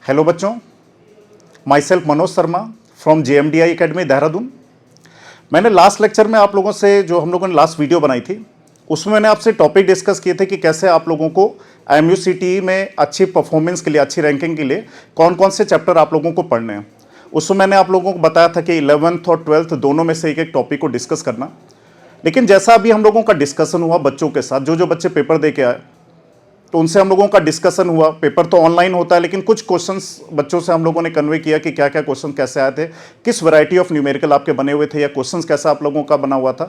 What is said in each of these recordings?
Hello बच्चों, my self Manoj Sharma from JMDI academy Dehradun. मैंने last lecture में आप लोगों से जो हम लोगों ने लास्ट वीडियो बनाई थी उसमें मैंने आपसे टॉपिक डिस्कस किए थे कि कैसे आप लोगों को MUCTE में अच्छी परफॉर्मेंस के लिए, अच्छी रैंकिंग के लिए कौन कौन से चैप्टर आप लोगों को पढ़ने हैं। उसमें मैंने आप लोगों को बताया था कि 11th और 12th दोनों में से एक एक टॉपिक को डिस्कस करना। लेकिन जैसा अभी हम लोगों का डिस्कशन हुआ बच्चों के साथ, जो बच्चे पेपर दे के आए तो उनसे हम लोगों का डिस्कशन हुआ। पेपर तो ऑनलाइन होता है लेकिन कुछ क्वेश्चंस बच्चों से हम लोगों ने कन्वे किया कि क्या क्या क्वेश्चन कैसे आए थे, किस वैरायटी ऑफ न्यूमेरिकल आपके बने हुए थे या क्वेश्चंस कैसा आप लोगों का बना हुआ था।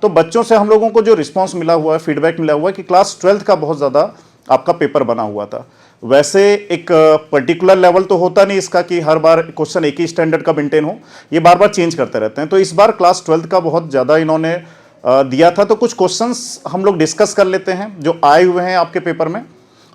तो बच्चों से हम लोगों को जो रिस्पांस मिला हुआ है, फीडबैक मिला हुआ है कि क्लास 12th का बहुत ज़्यादा आपका पेपर बना हुआ था। वैसे एक पर्टिकुलर लेवल तो होता नहीं इसका कि हर बार क्वेश्चन एक ही स्टैंडर्ड का मेंटेन हो, ये बार बार चेंज करते रहते हैं। तो इस बार क्लास 12th का बहुत ज़्यादा इन्होंने दिया था। तो कुछ क्वेश्चंस हम लोग डिस्कस कर लेते हैं जो आए हुए हैं आपके पेपर में,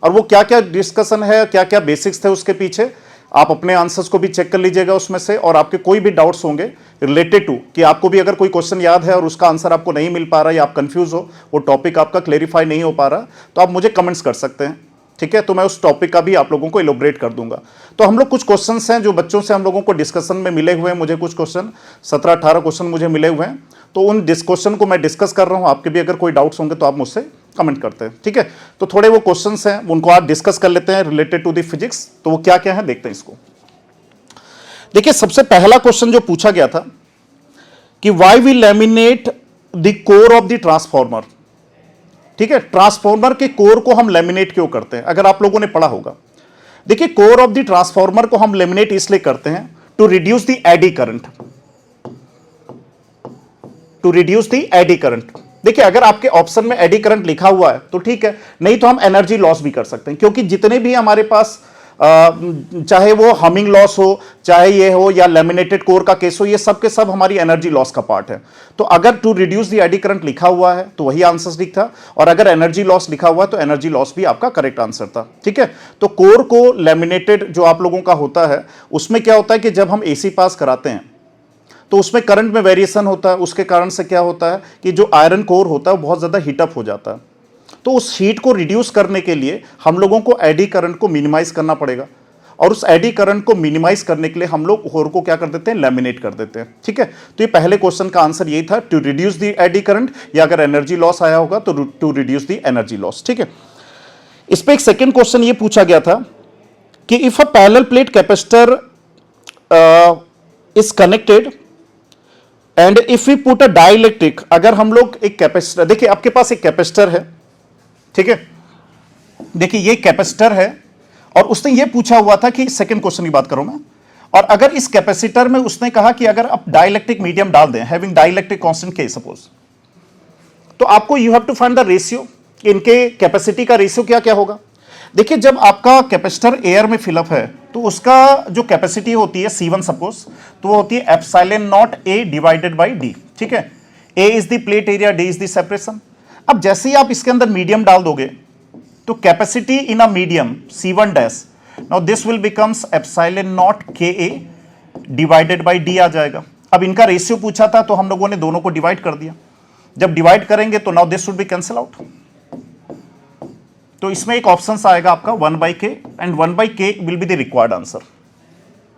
और वो क्या क्या डिस्कशन है, क्या क्या बेसिक्स थे उसके पीछे, आप अपने आंसर्स को भी चेक कर लीजिएगा उसमें से। और आपके कोई भी डाउट्स होंगे रिलेटेड टू कि आपको भी अगर कोई क्वेश्चन याद है और उसका आंसर आपको नहीं मिल पा रहा या आप कंफ्यूज हो, वो टॉपिक आपका क्लेरिफाई नहीं हो पा रहा, तो आप मुझे कमेंट्स कर सकते हैं, ठीक है। तो मैं उस टॉपिक का भी आप लोगों को इलोबरेट कर दूंगा। तो हम लोग कुछ क्वेश्चंस हैं जो बच्चों से हम लोगों को डिस्कशन में मिले हुए हैं। मुझे कुछ क्वेश्चन 17-18 क्वेश्चन मुझे मिले हुए हैं, तो उन क्वेश्चन को मैं डिस्कस कर रहा हूं। आपके भी अगर कोई डाउट्स होंगे तो आप मुझसे कमेंट करते हैं, ठीक है। तो थोड़े वो क्वेश्चंस हैं उनको आप डिस्कस कर लेते हैं रिलेटेड टू द फिजिक्स। तो वो क्या क्या है देखते हैं इसको। देखिए, सबसे पहला क्वेश्चन जो पूछा गया था कि why we laminate the core of the transformer, ठीक है। ट्रांसफॉर्मर के कोर को हम लैमिनेट क्यों करते हैं, अगर आप लोगों ने पढ़ा होगा। देखिए, कोर ऑफ द ट्रांसफॉर्मर को हम लैमिनेट इसलिए करते हैं to reduce the eddy current, to reduce the eddy current. देखिए, अगर आपके ऑप्शन में एडी करंट लिखा हुआ है तो ठीक है, नहीं तो हम एनर्जी लॉस भी कर सकते हैं, क्योंकि जितने भी हमारे पास चाहे वो हमिंग लॉस हो, चाहे ये हो या लैमिनेटेड कोर का केस हो, ये सब के सब हमारी एनर्जी लॉस का पार्ट है। तो अगर to reduce the eddy current लिखा हुआ है तो वही आंसर ठीक था, और अगर एनर्जी लॉस लिखा हुआ है तो एनर्जी लॉस भी आपका करेक्ट आंसर था, ठीक है। तो कोर को लैमिनेटेड जो आप लोगों का होता है उसमें क्या होता है कि जब हम AC पास कराते हैं तो उसमें करंट में वेरिएशन होता है। उसके कारण से क्या होता है कि जो आयरन कोर होता है वो बहुत ज़्यादा हीटअप हो जाता है। तो उस हीट को रिड्यूस करने के लिए हम लोगों को एडी करंट को मिनिमाइज करना पड़ेगा, और उस एडी करंट को मिनिमाइज करने के लिए हम लोग कोर को क्या कर देते हैं, लैमिनेट कर देते हैं, ठीक है। तो ये पहले क्वेश्चन का आंसर यही था, to reduce the eddy current, या अगर एनर्जी लॉस आया होगा तो to reduce the energy loss, ठीक है। इस पर एक सेकेंड क्वेश्चन ये पूछा गया था कि if a parallel plate capacitor is connected and if we put a dielectric, अगर हम लोग एक कैपेसिटर, देखिए आपके पास एक कैपेसिटर है, ठीक है। देखिए ये कैपेसिटर है और उसने ये पूछा हुआ था कि सेकंड क्वेश्चन की बात करूं मैं, और अगर इस कैपेसिटर में उसने कहा कि अगर आप डाइलेक्ट्रिक मीडियम डाल दें, having dielectric constant K suppose, तो आपको you have to find the ratio, इनके कैपेसिटी का रेशियो क्या क्या होगा। देखिए, जब आपका कैपेसिटर एयर में फिलअप है तो उसका जो कैपेसिटी होती है C1 सपोज, तो वो होती है epsilon not A divided by D, ठीक है। A is the plate area, D is the separation. अब जैसे ही आप इसके अंदर मीडियम डाल दोगे तो capacity in a medium C1 dash, now this will becomes epsilon not KA divided by D आ जाएगा। अब इनका रेशियो पूछा था तो हम लोगों ने दोनों को डिवाइड कर दिया। जब डिवाइड करेंगे तो now this should B cancel out. तो इसमें एक ऑप्शन आएगा आपका 1/K, and 1/K will be the required answer,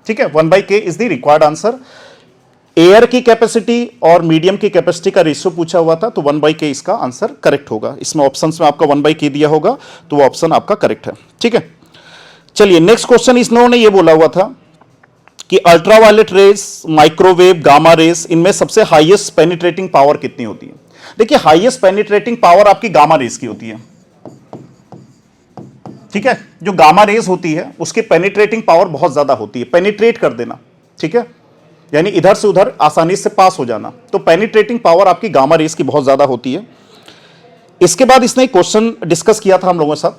ठीक है। 1/K is the required answer. Air की कैपेसिटी और मीडियम की कैपेसिटी का रेशियो पूछा हुआ था, तो 1/K इसका आंसर करेक्ट होगा। इसमें ऑप्शंस में आपका 1/K दिया होगा तो वो ऑप्शन आपका करेक्ट है, ठीक है। चलिए नेक्स्ट क्वेश्चन, इन्होंने ये बोला हुआ था कि ultraviolet rays, microwave, gamma rays, इनमें सबसे हाईएस्ट पेनिट्रेटिंग पावर कितनी होती है। देखिए, हाईएस्ट पेनिट्रेटिंग पावर आपकी गामा रेस की होती है, ठीक है। जो गामा रेज होती है उसकी पेनिट्रेटिंग पावर बहुत ज्यादा होती है, पेनिट्रेट कर देना, ठीक है, यानी इधर से उधर आसानी से पास हो जाना। तो पेनिट्रेटिंग पावर आपकी गामा रेज की बहुत ज्यादा होती है। इसके बाद इसने एक क्वेश्चन डिस्कस किया था हम लोगों के साथ।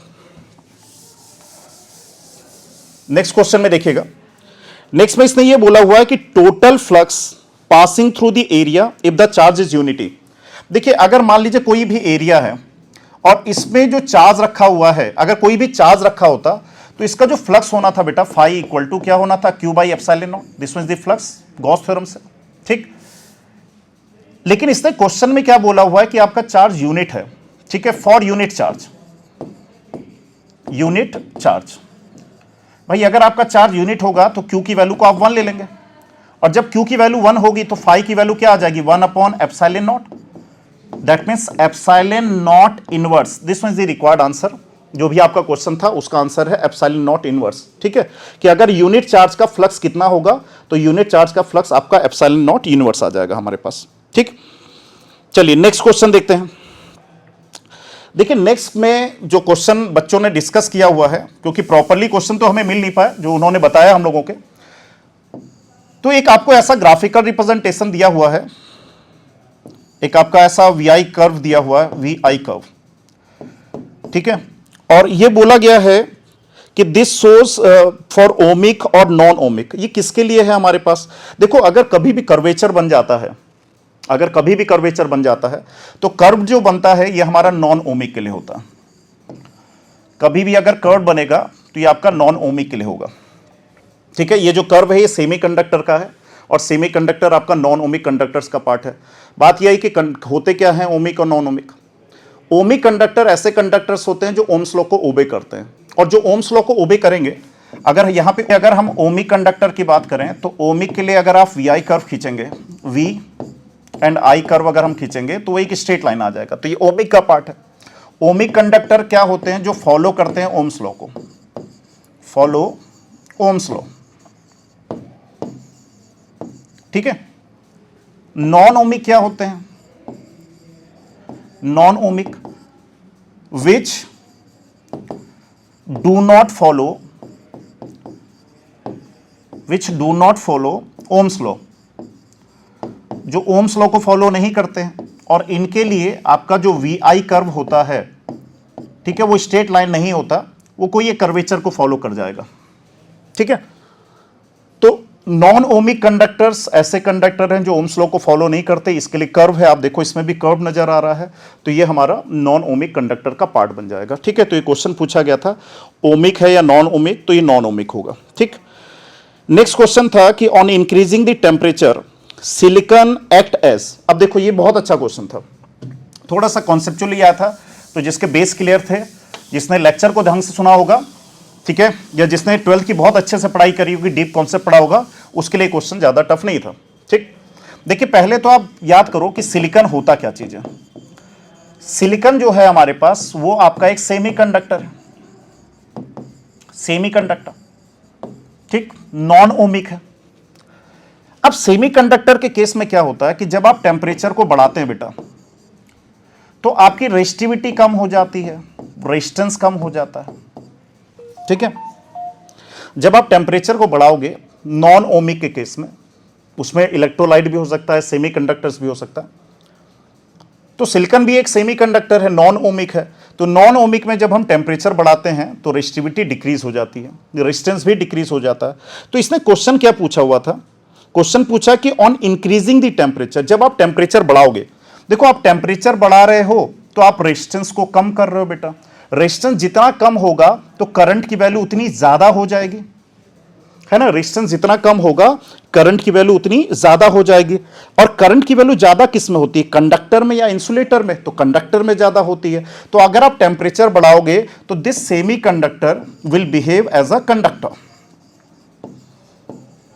नेक्स्ट क्वेश्चन में देखिएगा, नेक्स्ट में इसने ये बोला हुआ है कि total flux passing through the area if the charge is unity. देखिए, अगर मान लीजिए कोई भी एरिया है और इसमें जो चार्ज रखा हुआ है, अगर कोई भी चार्ज रखा होता तो इसका जो फ्लक्स होना था बेटा, फाई इक्वल टू क्या होना था, Q by epsilon not, this was the flux, Gauss theorem से, ठीक। लेकिन इसने क्वेश्चन में क्या बोला हुआ है कि आपका चार्ज यूनिट है, ठीक है, for unit charge, unit charge. भाई अगर आपका चार्ज यूनिट होगा तो Q की वैल्यू को आप 1 ले लेंगे, और जब Q की वैल्यू 1 होगी तो फाई की वैल्यू क्या आ जाएगी, 1/ε0। That means ε0 inverse. This means the required answer. जो भी आपका क्वेश्चन था उसका आंसर है ε0 इनवर्स। ठीक है, कि अगर यूनिट चार्ज का फ्लक्स कितना होगा तो यूनिट चार्ज का फ्लक्स आपका ε0 इनवर्स आ जाएगा हमारे पास। ठीक, चलिए नेक्स्ट क्वेश्चन देखते हैं। देखिए नेक्स्ट में जो क्वेश्चन बच्चों ने डिस्कस किया हुआ है, क्योंकि प्रॉपरली क्वेश्चन तो हमें मिल नहीं पाया जो उन्होंने बताया हम लोगों के, तो एक आपको ऐसा ग्राफिकल रिप्रेजेंटेशन दिया हुआ है, एक आपका ऐसा वीआई कर्व दिया हुआ है, वीआई कर्व। ठीक है, और ये बोला गया है कि दिस सोर्स फॉर ओमिक और नॉन ओमिक। ये किसके लिए है हमारे पास? देखो अगर कभी भी कर्वेचर बन जाता है, अगर कभी भी कर्वेचर बन जाता है तो कर्व जो बनता है ये हमारा नॉन ओमिक के लिए होता है। कभी भी अगर कर्व बनेगा तो ये आपका नॉन ओमिक के लिए होगा। ठीक है, ये जो कर्व है ये सेमीकंडक्टर का है, और सेमीकंडक्टर आपका नॉन ओमिक कंडक्टर्स का पार्ट है। बात यह है कि होते क्या हैं ओमिक और नॉन ओमिक। ओमिक कंडक्टर ऐसे कंडक्टर्स होते हैं जो ओम्स लॉ को ओबे करते हैं, और जो ओम्स लॉ को ओबे करेंगे, अगर यहां पे अगर हम ओमिक कंडक्टर की बात करें तो ओमिक के लिए अगर आप वी आई कर्व खींचेंगे, वी एंड आई कर्व अगर हम खींचेंगे तो एक स्ट्रेट लाइन आ जाएगा, तो ये ओमिक का पार्ट है। ओमिक कंडक्टर क्या होते हैं? जो फॉलो करते हैं ओम्स लॉ को, फॉलो ओम्स लॉ। ठीक है, नॉन ओमिक क्या होते हैं? Non ohmic which do not follow Ohm's law, जो ओम्स लॉ को फॉलो नहीं करते हैं, और इनके लिए आपका जो वी आई कर्व होता है, ठीक है, वो स्ट्रेट लाइन नहीं होता, वो कोई एक कर्वेचर को फॉलो कर जाएगा। ठीक है, तो नॉन ओमिक कंडक्टर्स ऐसे कंडक्टर हैं जो ओम्स लॉ को फॉलो नहीं करते, इसके लिए कर्व है। आप देखो इसमें भी कर्व नजर आ रहा है, तो ये हमारा नॉन ओमिक कंडक्टर का पार्ट बन जाएगा। ठीक है, तो ये क्वेश्चन पूछा गया था ओमिक है या नॉन ओमिक, तो ये नॉन ओमिक होगा। ठीक, नेक्स्ट क्वेश्चन था कि on increasing the temperature silicon act as. अब देखो ये बहुत अच्छा क्वेश्चन था, थोड़ा सा कॉन्सेप्चुअली आया था, तो जिसके बेस क्लियर थे, जिसने लेक्चर को ढंग से सुना होगा, ठीक है, या जिसने 12th की बहुत अच्छे से पढ़ाई करी होगी, डीप कॉन्सेप्ट पढ़ा होगा, उसके लिए क्वेश्चन ज्यादा टफ नहीं था। ठीक, देखिए पहले तो आप याद करो कि सिलिकॉन होता क्या चीज है। सिलिकॉन जो है हमारे पास वो आपका एक सेमीकंडक्टर है, सेमीकंडक्टर। ठीक, नॉन ओमिक है। अब सेमीकंडक्टर के केस में क्या होता है कि जब आप टेम्परेचर को बढ़ाते हैं बेटा, तो आपकी रेजिस्टिविटी कम हो जाती है, रेजिस्टेंस कम हो जाता है। ठीक है, जब आप टेम्परेचर को बढ़ाओगे नॉन ओमिक के केस में, उसमें इलेक्ट्रोलाइट भी हो सकता है, सेमीकंडक्टर्स भी हो सकता है, तो सिलिकॉन भी एक सेमीकंडक्टर है, नॉन ओमिक है। तो नॉन ओमिक में जब हम टेम्परेचर बढ़ाते हैं तो रेजिस्टिविटी डिक्रीज हो जाती है, रेजिस्टेंस भी डिक्रीज हो जाता है। तो इसने क्वेश्चन क्या पूछा हुआ था? क्वेश्चन पूछा कि ऑन इंक्रीजिंग द टेम्परेचर, जब आप टेम्परेचर बढ़ाओगे, देखो आप टेम्परेचर बढ़ा रहे हो तो आप रेजिस्टेंस को कम कर रहे हो बेटा। रेजिस्टेंस जितना कम होगा तो करंट की वैल्यू उतनी ज्यादा हो जाएगी, है ना। रेजिस्टेंस जितना कम होगा करंट की वैल्यू उतनी ज्यादा हो जाएगी। और करंट की वैल्यू ज्यादा किस में होती है? कंडक्टर में या इंसुलेटर में? तो कंडक्टर में ज्यादा होती है। तो अगर आप टेम्परेचर बढ़ाओगे तो this semiconductor will behave as a conductor.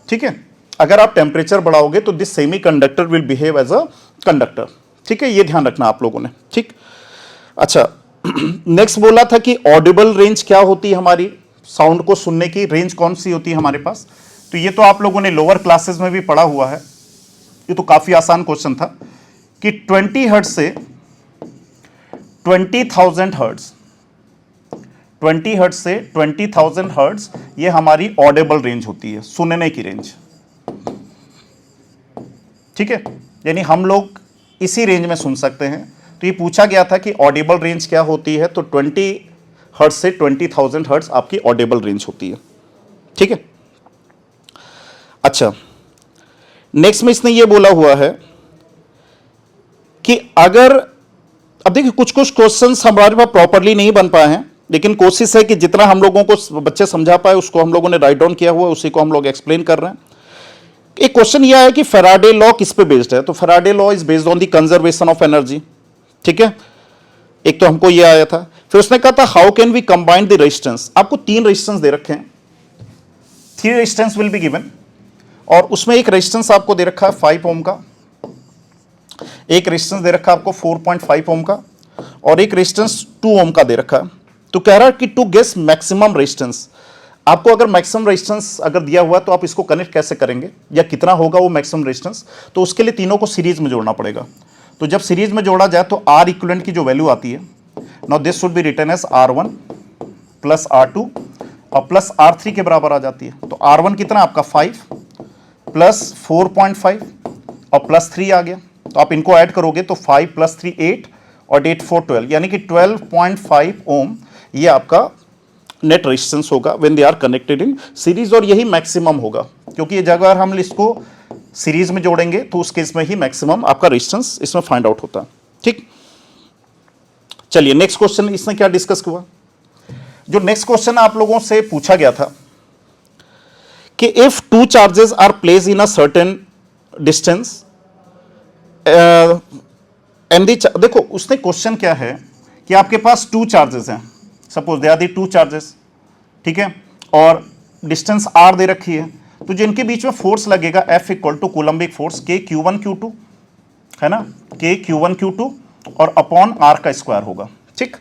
ठीक है, अगर आप टेम्परेचर बढ़ाओगे तो this semiconductor will behave as a conductor. ठीक है, ये ध्यान रखना आप लोगों ने। ठीक, अच्छा नेक्स्ट बोला था कि ऑडिबल रेंज क्या होती है हमारी, साउंड को सुनने की रेंज कौन सी होती है हमारे पास। तो ये तो आप लोगों ने लोअर क्लासेस में भी पढ़ा हुआ है, ये तो काफी आसान क्वेश्चन था कि 20 हर्ट्ज से 20,000 हर्ट्ज, 20 हर्ट्ज से 20,000 हर्ट्ज, ये हमारी ऑडिबल रेंज होती है, सुनने की रेंज। ठीक है, यानी हम लोग इसी रेंज में सुन सकते हैं। तो ये पूछा गया था कि ऑडिबल रेंज क्या होती है, तो 20 हर्ट्ज से 20,000 हर्ट्ज आपकी ऑडिबल रेंज होती है। ठीक है, अच्छा नेक्स्ट में इसने ये बोला हुआ है कि अगर, अब देखिए कुछ कुछ क्वेश्चंस हमारे पास प्रॉपरली नहीं बन पाए हैं, लेकिन कोशिश है कि जितना हम लोगों को बच्चे समझा पाए उसको हम लोगों ने राइट डाउन किया हुआ, उसी को हम लोग एक्सप्लेन कर रहे हैं। एक क्वेश्चन यह है कि फैराडे लॉ किस पे बेस्ड है, तो Faraday law is based on the conservation of energy. ठीक है, एक तो हमको यह आया था। फिर उसने कहा था how can we combine the resistance. आपको 3 रेजिस्टेंस दे रखे हैं, 3 रेजिस्टेंस विल बी गिवन, और उसमें एक रेजिस्टेंस आपको दे रखा है 5 ओम का, एक रेजिस्टेंस दे रखा है आपको 4.5 ओम का, और एक रेजिस्टेंस 2 ओम का दे रखा है। तो कह रहा है कि टू गेस मैक्सिमम रेजिस्टेंस, आपको अगर मैक्सिमम रेजिस्टेंस अगर दिया हुआ तो आप इसको कनेक्ट कैसे करेंगे या कितना होगा वो मैक्सिमम रेजिस्टेंस, तो उसके लिए तीनों को सीरीज में जोड़ना पड़ेगा। तो जब सीरीज में जोड़ा जाए तो आर इक्विवेलेंट की जो वैल्यू आती है, now this should be written as R1 plus R2 और प्लस R3 के बराबर आ जाती है। तो R1 कितना आपका 5 प्लस 4.5 और प्लस 3 आ गया, तो आप इनको ऐड करोगे तो 5 प्लस 3 8 और 8 4 12, यानी कि 12.5 ओम ये आपका नेट रेजिस्टेंस होगा when they are connected in series, और यही मैक्सिमम होगा, क्योंकि ये जगह अगर हम इसको सीरीज में जोड़ेंगे तो उस केस में ही मैक्सिमम आपका रेजिस्टेंस इसमें फाइंड आउट होता है। ठीक, चलिए नेक्स्ट क्वेश्चन इसने क्या डिस्कस हुआ। जो नेक्स्ट क्वेश्चन आप लोगों से पूछा गया था कि if 2 charges are place in a certain distance and देखो उसने क्वेश्चन क्या है कि आपके पास 2 चार्जेस हैं, suppose they are the 2 charges, ठीक है, और डिस्टेंस r दे रखी है, तो जिनके बीच में फोर्स लगेगा F equal to coulombic force K Q1 Q2 है ना, K Q1 Q2 और अपॉन R का स्क्वायर होगा। ठीक,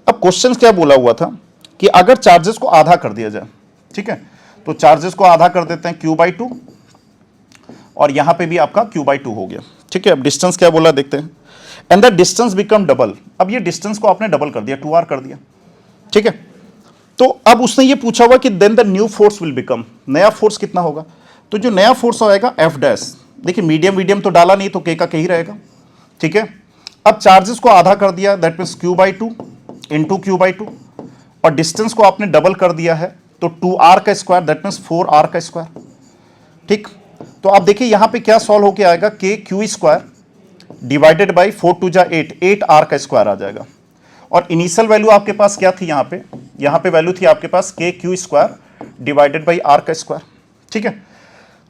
अब क्वेश्चन क्या बोला हुआ था कि अगर चार्जेस को आधा कर दिया जाए, ठीक है, तो चार्जेस को आधा कर देते हैं Q/2 और यहां पे भी आपका Q/2 हो गया। ठीक है, अब डिस्टेंस क्या बोला देखते हैं, and the distance become double, अब ये डिस्टेंस को आपने डबल कर दिया, 2r कर दिया। ठीक है, तो अब उसने ये पूछा हुआ कि then the new force will become, नया फोर्स कितना होगा, तो जो नया फोर्स आएगा F डैश, देखिए मीडियम तो डाला नहीं तो K का K ही रहेगा। ठीक है, अब चार्जेस को आधा कर दिया, that means Q/2 into Q/2, और डिस्टेंस को आपने डबल कर दिया है तो 2r का स्क्वायर, दैट मीन्स 4r का स्क्वायर। ठीक, तो आप देखिए यहां पे क्या सॉल्व होके आएगा, KQ स्क्वायर डिवाइडेड बाई 4 2 जा 8, 8r का स्क्वायर आ जाएगा, और इनिशियल वैल्यू आपके पास क्या थी, यहां पे वैल्यू थी आपके पास KQ square divided by R का स्क्वायर। ठीक है,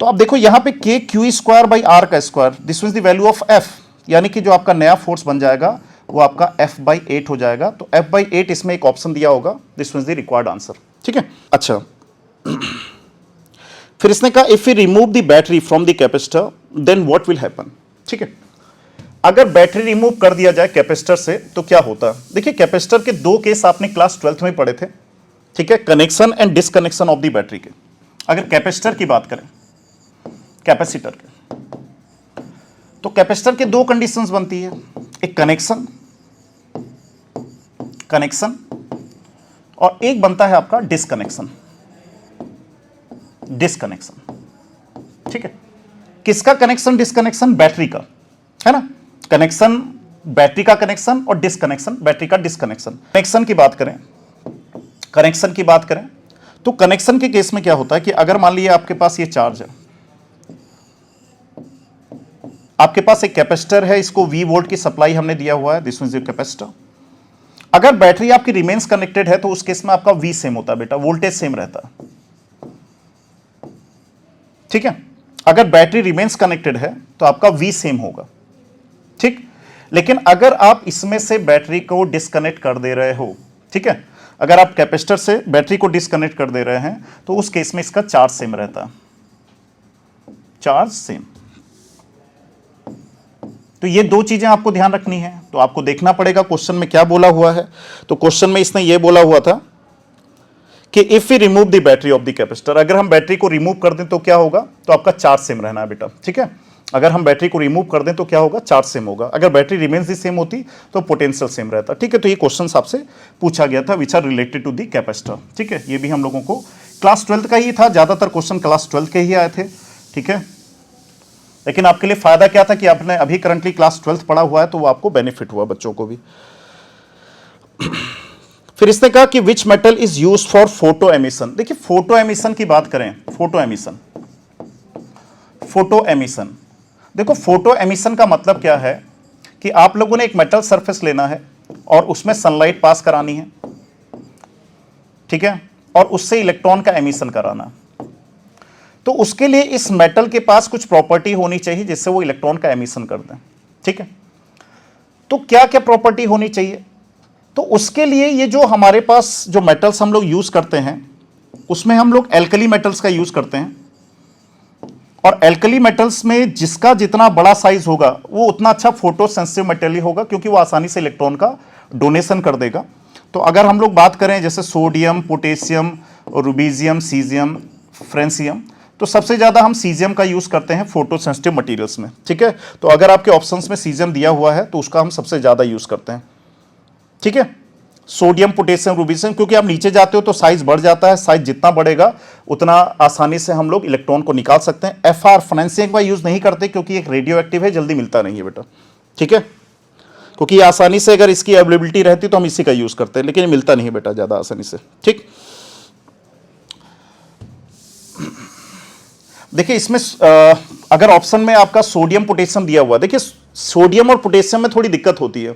तो आप देखो यहां पे KQ स्क्वायर बाई R का square, this means the value of F, यानी कि जो आपका नया फोर्स बन जाएगा वो आपका F/8 हो जाएगा। तो F/8 इसमें एक ऑप्शन दिया होगा, this means the required answer. ठीक है, अच्छा फिर इसने कहा if we remove the battery from the capacitor then what will happen. ठीक है, अगर बैटरी रिमूव कर दिया जाए कैपेसिटर से तो क्या होता है। देखिए कैपेसिटर के 2 केस आपने क्लास 12th में पढ़े थे, ठीक है, connection and disconnection of the battery के। अगर कैपेसिटर की बात करें, कैपेसिटर के, तो कैपेसिटर के 2 कंडीशंस बनती है, एक कनेक्शन और एक बनता है आपका डिसकनेक्शन। ठीक है, किसका कनेक्शन डिसकनेक्शन, बैटरी का, है ना, कनेक्शन बैटरी का कनेक्शन और डिसकनेक्शन बैटरी का डिसकनेक्शन। कनेक्शन की बात करें तो कनेक्शन के केस में क्या होता है कि अगर मान लीजिए आपके पास ये चार्ज है, आपके पास एक कैपेसिटर है, इसको V वोल्ट की सप्लाई हमने दिया हुआ है, दिस मींस योर कैपेसिटर। अगर बैटरी आपकी रिमेन्स कनेक्टेड है तो उस केस में आपका V सेम होता है बेटा, वोल्टेज सेम रहता है। ठीक है, अगर बैटरी रिमेन्स कनेक्टेड है तो आपका V सेम होगा। ठीक, लेकिन अगर आप इसमें से बैटरी को डिस्कनेक्ट कर दे रहे हो, ठीक है, अगर आप कैपेसिटर से बैटरी को डिस्कनेक्ट कर दे रहे हैं तो उस केस में इसका चार्ज सेम रहता है, चार्ज सेम। तो ये 2 चीजें आपको ध्यान रखनी है। तो आपको देखना पड़ेगा क्वेश्चन में क्या बोला हुआ है। तो क्वेश्चन में इसने ये बोला हुआ था कि if we remove the battery of the capacitor, अगर हम बैटरी को रिमूव कर दें तो क्या होगा, तो आपका चार्ज सेम रहना है बेटा। ठीक है, अगर हम बैटरी को रिमूव कर दें तो क्या होगा, चार्ज सेम होगा। अगर बैटरी रिमेन्स दी सेम होती तो पोटेंशियल सेम रहता। ठीक है, तो ये क्वेश्चन आपसे पूछा गया था which are related to the capacitor. ठीक है, ये भी हम लोगों को क्लास 12th का ही था, ज्यादातर क्वेश्चन क्लास 12th के ही आए थे। ठीक है, लेकिन आपके लिए फायदा क्या था कि आपने अभी करंटली क्लास 12th पढ़ा हुआ है तो वो आपको बेनिफिट हुआ, बच्चों को भी। फिर इसने कहा कि which metal is use for photo emission. देखिए फोटो एमिशन की बात करें, फोटो एमिशन, देखो फोटो एमिशन का मतलब क्या है कि आप लोगों ने एक मेटल सरफेस लेना है और उसमें सनलाइट पास करानी है, ठीक है, और उससे इलेक्ट्रॉन का एमिशन कराना। तो उसके लिए इस मेटल के पास कुछ प्रॉपर्टी होनी चाहिए जिससे वो इलेक्ट्रॉन का एमिशन कर दें। ठीक है, तो क्या क्या प्रॉपर्टी होनी चाहिए, तो उसके लिए ये जो हमारे पास जो मेटल्स हम लोग यूज करते हैं, उसमें हम लोग एल्कली मेटल्स का यूज करते हैं, और एल्कली मेटल्स में जिसका जितना बड़ा साइज होगा वो उतना अच्छा फोटो सेंसिटिव मटेरियल होगा, क्योंकि वो आसानी से इलेक्ट्रॉन का डोनेशन कर देगा। तो अगर हम लोग बात करें जैसे सोडियम, पोटेशियम, रूबीजियम, सीजियम, फ्रेंसियम, तो सबसे ज्यादा हम सीजियम का यूज करते हैं फोटो सेंसिटिव मटेरियल्स में। ठीक है, तो अगर आपके ऑप्शंस में सीजियम दिया हुआ है तो उसका हम सबसे ज्यादा यूज करते हैं। ठीक है, सोडियम, पोटेशियम, रूबीजियम, क्योंकि आप नीचे जाते हो तो साइज बढ़ जाता है, साइज जितना बढ़ेगा उतना आसानी से हम लोग इलेक्ट्रॉन को निकाल सकते हैं। एफआर, फ्रांसियम का यूज नहीं करते क्योंकि एक रेडियो एक्टिव है, जल्दी मिलता नहीं है बेटा। ठीक है, क्योंकि आसानी से अगर इसकी अवेलेबिलिटी रहती तो हम इसी का यूज करते हैं, लेकिन ये मिलता नहीं है बेटा ज्यादा आसानी से। ठीक, देखिए इसमें अगर ऑप्शन में आपका सोडियम, पोटेशियम दिया हुआ, देखिए सोडियम और पोटेशियम में थोड़ी दिक्कत होती है,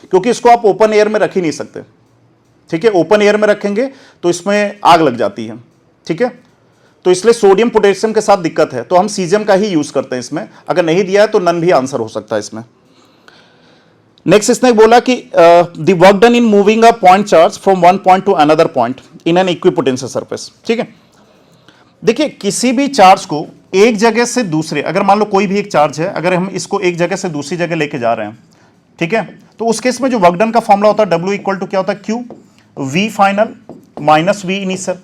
क्योंकि इसको आप ओपन एयर में रख ही नहीं सकते। ठीक है, ओपन एयर में रखेंगे तो इसमें आग लग जाती है। ठीक है, तो इसलिए सोडियम पोटेशियम के साथ दिक्कत है, तो हम सीजियम का ही यूज करते हैं इसमें। अगर नहीं दिया है तो नन भी आंसर हो सकता है इसमें। नेक्स्ट इसने बोला कि the work done in moving a point charge from one point to another point in an equipotential surface. ठीक है, देखिए किसी भी चार्ज को एक जगह से दूसरे, अगर मान लो कोई भी एक चार्ज है, अगर हम इसको एक जगह से दूसरी जगह लेके जा रहे हैं, ठीक है, तो उस केस में जो वर्क डन का फॉर्मूला होता है W इक्वल टू क्या होता है, Q V final minus V initial.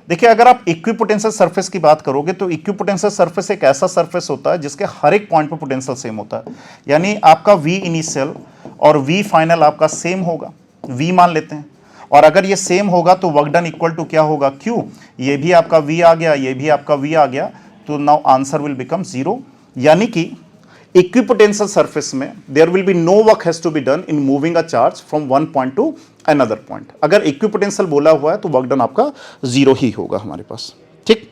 देखिए अगर आप इक्विपोटेंशियल सरफेस की बात करोगे तो इक्विपोटेंशियल सरफेस एक ऐसा सरफेस होता है जिसके हर एक पॉइंट पर पोटेंशियल सेम होता है, यानी आपका V इनिशियल और V फाइनल आपका सेम होगा, V मान लेते हैं, और अगर ये सेम होगा तो वर्क डन इक्वल टू क्या होगा, Q, ये भी आपका V आ गया, ये भी आपका V आ गया, तो नाउ आंसर विल बिकम 0। यानी कि इक्विपोटेंशियल सरफेस में there will be no work has to be done in moving a charge from one point to another point. अगर इक्विपोटेंशियल बोला हुआ है तो वर्क डन आपका 0 ही होगा हमारे पास। ठीक,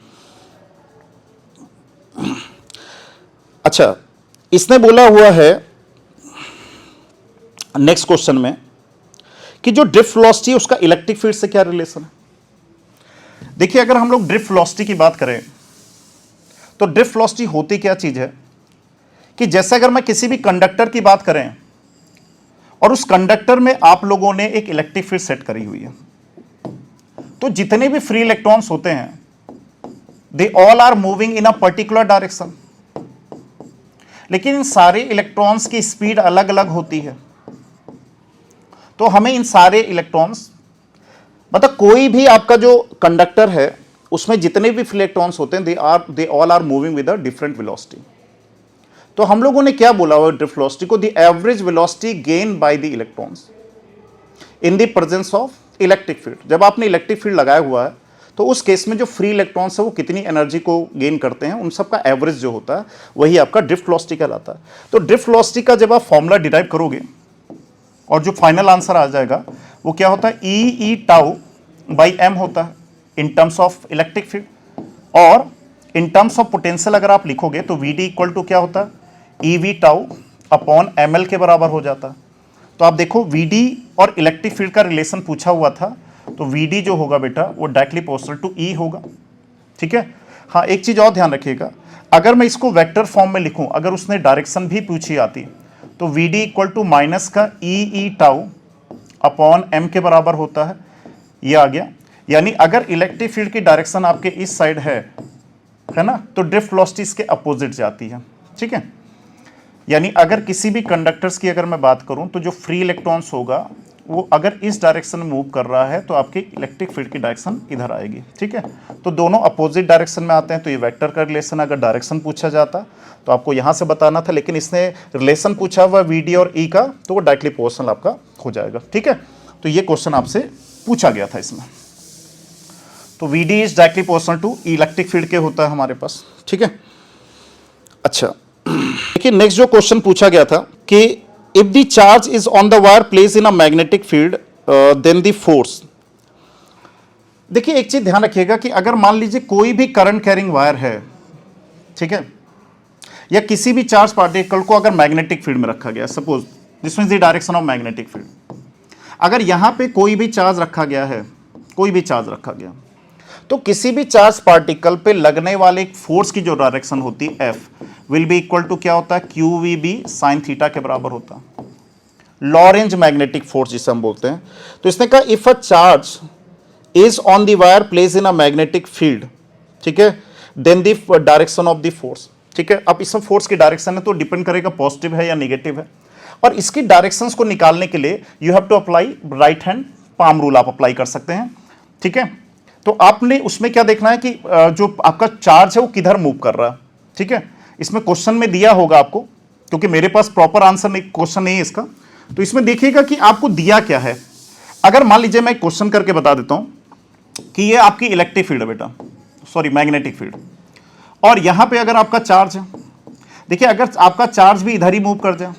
अच्छा इसने बोला हुआ है नेक्स्ट क्वेश्चन में कि जो ड्रिफ्ट वेलोसिटी उसका इलेक्ट्रिक फील्ड से क्या रिलेशन है। देखिए अगर हम लोग ड्रिफ्ट वेलोसिटी की बात करें तो ड्रिफ्ट वेलोसिटी होती क्या चीज है कि जैसे अगर मैं किसी भी कंडक्टर की बात करें और उस कंडक्टर में आप लोगों ने एक इलेक्ट्रिक फील्ड सेट करी हुई है, तो जितने भी फ्री इलेक्ट्रॉन्स होते हैं they all are moving in a particular direction, लेकिन इन सारे इलेक्ट्रॉन्स की स्पीड अलग अलग होती है। तो हमें इन सारे इलेक्ट्रॉन्स, मतलब कोई भी आपका जो कंडक्टर है उसमें जितने भी फ्री इलेक्ट्रॉन्स होते हैं they all are moving with a different velocity. तो हम लोगों ने क्या बोला हुआ ड्रिफ्ट वेलोसिटी को, the average velocity gain by the electrons in the presence of electric field. जब आपने इलेक्ट्रिक फील्ड लगाया हुआ है तो उस केस में जो फ्री इलेक्ट्रॉन्स है वो कितनी एनर्जी को गेन करते हैं, उन सब का एवरेज जो होता है वही आपका ड्रिफ्ट वेलोसिटी कहलाता है। तो ड्रिफ्ट वेलोसिटी का जब आप फॉर्मूला डिराइव करोगे और जो फाइनल आंसर आ जाएगा वो क्या होता है, ई टाउ बाई एम होता है in terms of electric field, और इन टर्म्स ऑफ पोटेंशियल अगर आप लिखोगे तो वी डी इक्वल टू क्या होता है, E V tau upon M L के बराबर हो जाता है। तो आप देखो वी डी और इलेक्ट्रिक फील्ड का रिलेशन पूछा हुआ था, तो वी डी जो होगा बेटा वो डायरेक्टली प्रोपोर्शनल टू ई होगा। ठीक है, हाँ एक चीज और ध्यान रखिएगा, अगर मैं इसको वेक्टर फॉर्म में लिखूं, अगर उसने डायरेक्शन भी पूछी आती तो V D equal to minus का ई टाउ अपॉन एम के बराबर होता है, ये आ गया। यानी अगर इलेक्ट्रिक फील्ड की डायरेक्शन आपके इस साइड है ना, तो ड्रिफ्ट वेलोसिटी इसके अपोजिट जाती है। ठीक है, यानी अगर किसी भी कंडक्टर्स की अगर मैं बात करूं तो जो फ्री इलेक्ट्रॉन्स होगा वो अगर इस डायरेक्शन में मूव कर रहा है तो आपकी इलेक्ट्रिक फील्ड की डायरेक्शन इधर आएगी। ठीक है, तो दोनों अपोजिट डायरेक्शन में आते हैं, तो ये वेक्टर का रिलेशन अगर डायरेक्शन पूछा जाता तो आपको यहां से बताना था, लेकिन इसने रिलेशन पूछा हुआ वी डी और ई का, तो वो डायरेक्टली प्रोपोर्शनल आपका हो जाएगा। ठीक है, तो ये क्वेश्चन आपसे पूछा गया था इसमें, तो V D is directly proportional to electric field के होता है हमारे पास। ठीक है, अच्छा देखिए नेक्स्ट जो क्वेश्चन पूछा गया था कि if the charge is on the wire place in a magnetic field then the force. देखिए एक चीज ध्यान रखिएगा कि अगर मान लीजिए कोई भी करंट कैरिंग वायर है, ठीक है, या किसी भी चार्ज पार्टिकल को अगर मैग्नेटिक फील्ड में रखा गया, suppose this means the direction of magnetic field, अगर यहां पे कोई भी चार्ज रखा गया है, कोई भी चार्ज रखा गया, तो किसी भी चार्ज पार्टिकल पे लगने वाले फोर्स की जो डायरेक्शन होती है F will be equal to क्या होता है, Q V B sine theta के बराबर होता है। लॉरेंज मैग्नेटिक फोर्स जिसे हम बोलते हैं। तो इसने कहा if a charge is on the wire place in a magnetic field, ठीक है, then the direction of the force, ठीक है। अब इसमें फोर्स की डायरेक्शन है तो डिपेंड करेगा पॉजिटिव है या नेगेटिव है, और इसकी डायरेक्शंस को निकालने के लिए you have to apply right hand palm rule, आप अप्लाई कर सकते हैं, ठीक है। तो आपने उसमें क्या देखना है कि जो आपका चार्ज है वो किधर मूव कर रहा है, ठीक है। इसमें क्वेश्चन में दिया होगा आपको, क्योंकि मेरे पास प्रॉपर आंसर नहीं, क्वेश्चन नहीं है इसका, तो इसमें देखिएगा कि आपको दिया क्या है। अगर मान लीजिए मैं क्वेश्चन करके बता देता हूं कि ये आपकी इलेक्ट्रिक फील्ड है बेटा, सॉरी मैग्नेटिक फील्ड, और यहां पे अगर आपका चार्ज है, देखिए अगर आपका चार्ज भी इधर ही मूव कर जाए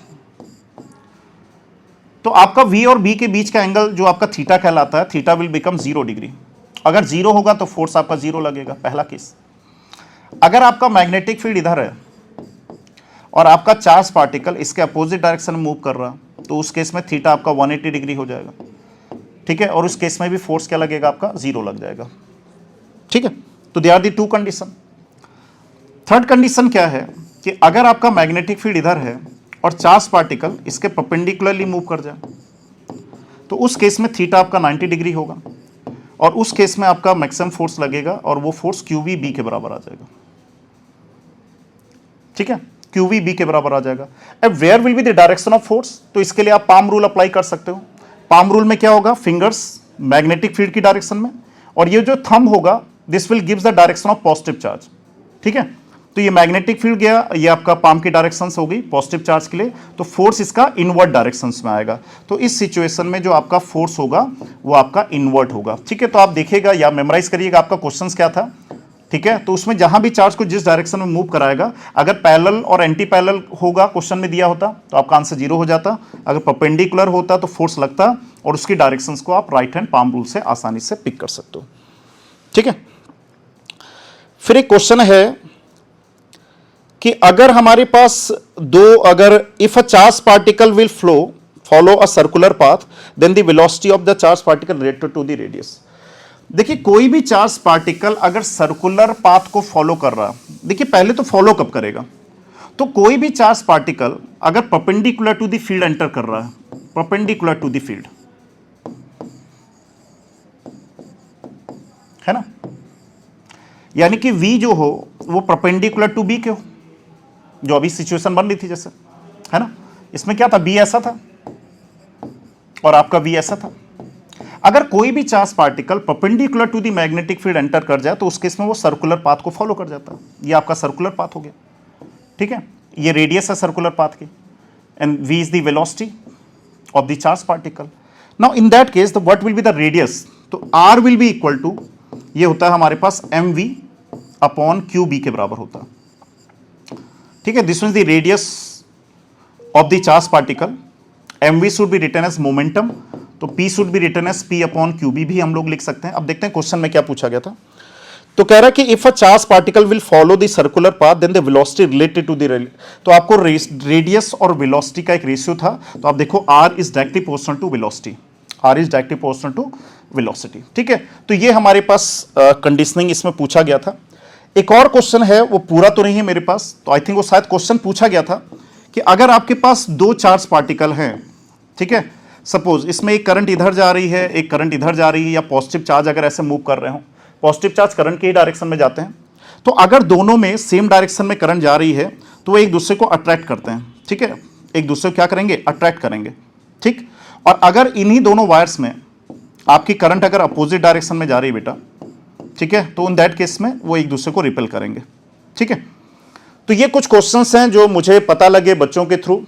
तो आपका V और B के बीच का एंगल जो आपका थीटा कहलाता है, थीटा विल बिकम 0 डिग्री। अगर 0 होगा तो फोर्स आपका 0 लगेगा, पहला केस। अगर आपका मैग्नेटिक फील्ड इधर है और आपका चार्ज पार्टिकल इसके अपोजिट डायरेक्शन में मूव कर रहा है तो उस केस में थीटा आपका 180 डिग्री हो जाएगा, ठीक है, और उस केस में भी फोर्स क्या लगेगा आपका 0 लग जाएगा, ठीक है। तो they are the two condition. Third condition क्या है कि अगर आपका मैग्नेटिक फील्ड इधर है और चार्ज पार्टिकल इसके परपेंडिकुलरली मूव कर जाए तो उस केस में थीटा आपका 90 डिग्री होगा, और उस केस में आपका मैक्सिमम फोर्स लगेगा और वो फोर्स QVB के बराबर आ जाएगा, ठीक है, QVB के बराबर आ जाएगा। अब where will be the direction of force, तो इसके लिए आप पाम रूल अप्लाई कर सकते हो। पाम रूल में क्या होगा, फिंगर्स मैग्नेटिक फील्ड की डायरेक्शन में, और ये जो थंब होगा this will gives the direction of positive charge, ठीक है। तो ये मैग्नेटिक फील्ड गया, ये आपका पाम की डायरेक्शन हो गई पॉजिटिव चार्ज के लिए, तो फोर्स इसका इनवर्ट डायरेक्शन में आएगा। तो इस सिचुएशन में जो आपका फोर्स होगा वो आपका इनवर्ट होगा, ठीक है। तो आप देखिएगा या मेमोराइज करिएगा आपका क्वेश्चन क्या था, ठीक है। तो उसमें जहां भी चार्ज को जिस डायरेक्शन में मूव कराएगा, अगर पैरेलल और एंटी पैरेलल होगा क्वेश्चन में दिया होता तो आपका आंसर 0 हो जाता, अगर परपेंडिकुलर होता तो फोर्स लगता, और उसकी डायरेक्शंस को आप राइट हैंड पाम रूल से आसानी से पिक कर सकते हो, ठीक है। फिर एक क्वेश्चन है कि अगर हमारे पास अगर if a charge particle will follow a circular path then the velocity of the charge particle related to the radius. देखिए कोई भी चार्ज पार्टिकल अगर सर्कुलर पाथ को फॉलो कर रहा है, देखिए पहले तो फॉलो कब करेगा, तो कोई भी चार्ज पार्टिकल अगर perpendicular to the field enter कर रहा है, परपेंडिकुलर टू द फील्ड, है ना, यानी कि V जो हो वो परपेंडिकुलर टू B के हो, जो अभी सिचुएशन बन रही थी जैसे, है ना। इसमें क्या था, B ऐसा था और आपका V ऐसा था। अगर कोई भी charge particle perpendicular to the magnetic field enter कर जाए तो उस केस में वो सर्कुलर पाथ को फॉलो कर जाता है। ये आपका सर्कुलर पाथ हो गया, ठीक है, ये रेडियस है सर्कुलर पाथ की, and V is the velocity of the charge particle. Now in that case what will be the radius, तो R will be equal to, ये होता है हमारे पास mv अपॉन QB के बराबर होता है, ठीक है। This means the radius of the charge particle, mv should be written as momentum, तो P should be written as P upon QB भी हम लोग लिख सकते हैं। अब देखते हैं क्वेश्चन में क्या पूछा गया था। तो कह रहा है कि if a charge particle will follow the circular path then the velocity related to the, तो आपको रेडियस और वेलोसिटी का एक रेशियो था, तो आप देखो R is directly proportional to velocity, R is directly proportional to velocity, ठीक है। तो ये हमारे पास कंडीशनिंग इसमें पूछा गया था। एक और क्वेश्चन है, वो पूरा तो नहीं है मेरे पास, तो आई थिंक वो शायद क्वेश्चन पूछा गया था कि अगर आपके पास दो चार्ज पार्टिकल हैं, ठीक है, सपोज इसमें एक करंट इधर जा रही है, एक करंट इधर जा रही है, या पॉजिटिव चार्ज अगर ऐसे मूव कर रहे हो, पॉजिटिव चार्ज करंट के ही डायरेक्शन में जाते हैं, तो अगर दोनों में सेम डायरेक्शन में करंट जा रही है तो वो एक दूसरे को अट्रैक्ट करते हैं, ठीक है, एक दूसरे को क्या करेंगे, अट्रैक्ट करेंगे, ठीक। और अगर इन्हीं दोनों वायर्स में आपकी करंट अगर अपोजिट डायरेक्शन में जा रही है बेटा, ठीक है, तो इन दैट केस में वो एक दूसरे को रिपेल करेंगे, ठीक है। तो ये कुछ क्वेश्चंस हैं जो मुझे पता लगे बच्चों के थ्रू,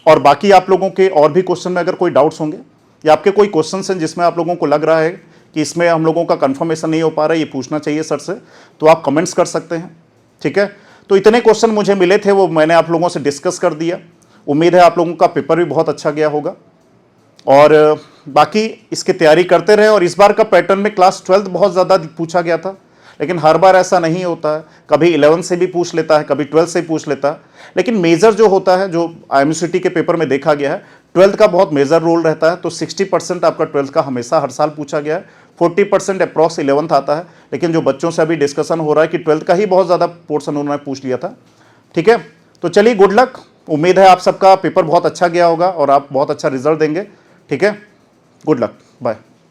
और बाकी आप लोगों के और भी क्वेश्चन में अगर कोई डाउट्स होंगे या आपके कोई क्वेश्चंस हैं जिसमें आप लोगों को लग रहा है कि इसमें हम लोगों का कंफर्मेशन नहीं हो पा रहा है, ये पूछना चाहिए सर से, तो आप कमेंट्स कर सकते हैं, ठीक है। तो इतने क्वेश्चन मुझे मिले थे, वो मैंने आप लोगों से डिस्कस कर दिया। उम्मीद है आप लोगों का पेपर भी बहुत अच्छा गया होगा, और बाकी इसकी तैयारी करते रहे। और इस बार का पैटर्न में क्लास 12th बहुत ज़्यादा पूछा गया था, लेकिन हर बार ऐसा नहीं होता है, कभी 11 से भी पूछ लेता है, कभी 12 से पूछ लेता है, लेकिन मेजर जो होता है, जो IMCT के पेपर में देखा गया है, 12th का बहुत मेजर रोल रहता है। तो 60% आपका 12th का हमेशा हर साल पूछा गया है, 40% अप्रॉक्स 11th आता है, लेकिन जो बच्चों से अभी डिस्कशन हो रहा है कि 12th का ही बहुत ज़्यादा पोर्सन उन्होंने पूछ लिया था, ठीक है। तो चलिए, गुड लक, उम्मीद है आप सबका पेपर बहुत अच्छा गया होगा और आप बहुत अच्छा रिजल्ट देंगे, ठीक है। Good luck, bye.